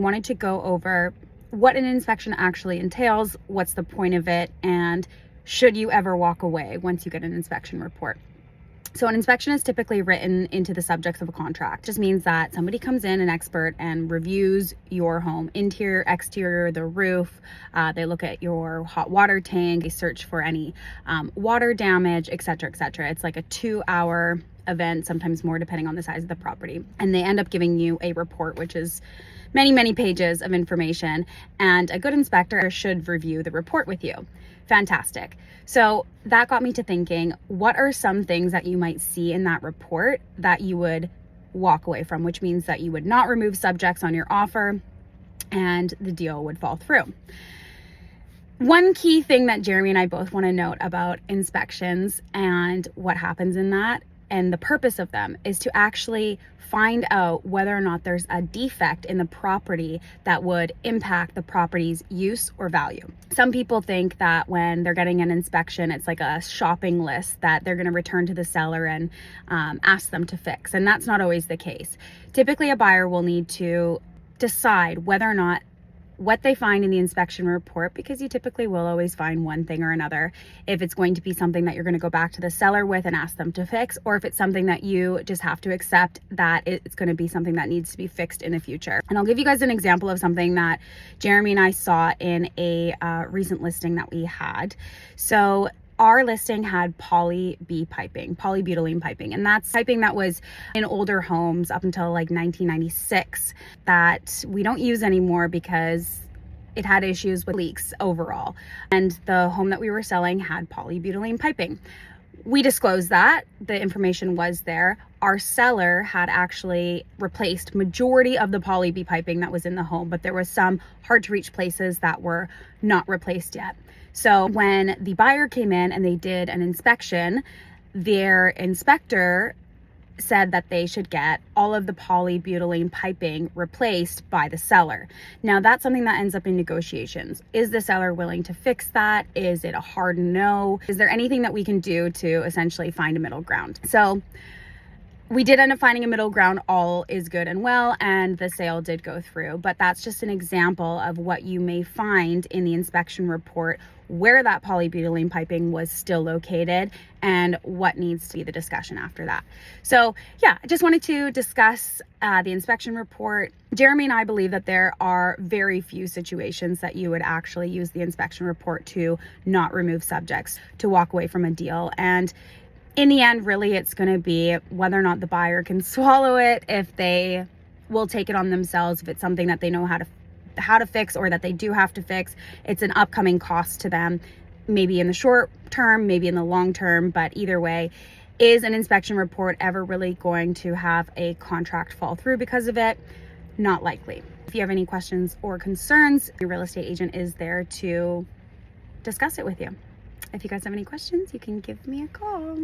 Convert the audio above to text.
wanted to go over what an inspection actually entails, what's the point of it, and should you ever walk away once you get an inspection report. So an inspection is typically written into the subjects of a contract. It just means that somebody comes in, an expert, and reviews your home, interior, exterior, the roof. They look at your hot water tank. They search for any water damage, etc., etc. It's like a 2-hour event, sometimes more depending on the size of the property. And they end up giving you a report, which is many, many pages of information. And a good inspector should review the report with you. Fantastic. So that got me to thinking, what are some things that you might see in that report that you would walk away from, which means that you would not remove subjects on your offer and the deal would fall through. One key thing that Jeremy and I both want to note about inspections and what happens in that and the purpose of them is to actually find out whether or not there's a defect in the property that would impact the property's use or value. Some people think that when they're getting an inspection, it's like a shopping list that they're going to return to the seller and ask them to fix. And that's not always the case. Typically, a buyer will need to decide whether or not what they find in the inspection report, because you typically will always find one thing or another, if it's going to be something that you're going to go back to the seller with and ask them to fix, or if it's something that you just have to accept that it's going to be something that needs to be fixed in the future. And I'll give you guys an example of something that Jeremy and I saw in a recent listing that we had. So our listing had poly-B piping, polybutylene piping, and that's piping that was in older homes up until like 1996 that we don't use anymore because it had issues with leaks overall. And the home that we were selling had polybutylene piping. We disclosed that, the information was there. Our seller had actually replaced majority of the poly-B piping that was in the home, but there was some hard to reach places that were not replaced yet. So when the buyer came in and they did an inspection, their inspector said that they should get all of the polybutylene piping replaced by the seller. Now that's something that ends up in negotiations. Is the seller willing to fix that? Is it a hard no? Is there anything that we can do to essentially find a middle ground? So we did end up finding a middle ground. All is good and well, and the sale did go through. But that's just an example of what you may find in the inspection report, where that polybutylene piping was still located and what needs to be the discussion after that. So yeah, I just wanted to discuss the inspection report. Jeremy and I believe that there are very few situations that you would actually use the inspection report to not remove subjects, to walk away from a deal. And in the end, really, it's going to be whether or not the buyer can swallow it, if they will take it on themselves, if it's something that they know how to fix or that they do have to fix. It's an upcoming cost to them, maybe in the short term, maybe in the long term, but either way, is an inspection report ever really going to have a contract fall through because of it? Not likely. If you have any questions or concerns, your real estate agent is there to discuss it with you. If you guys have any questions, you can give me a call.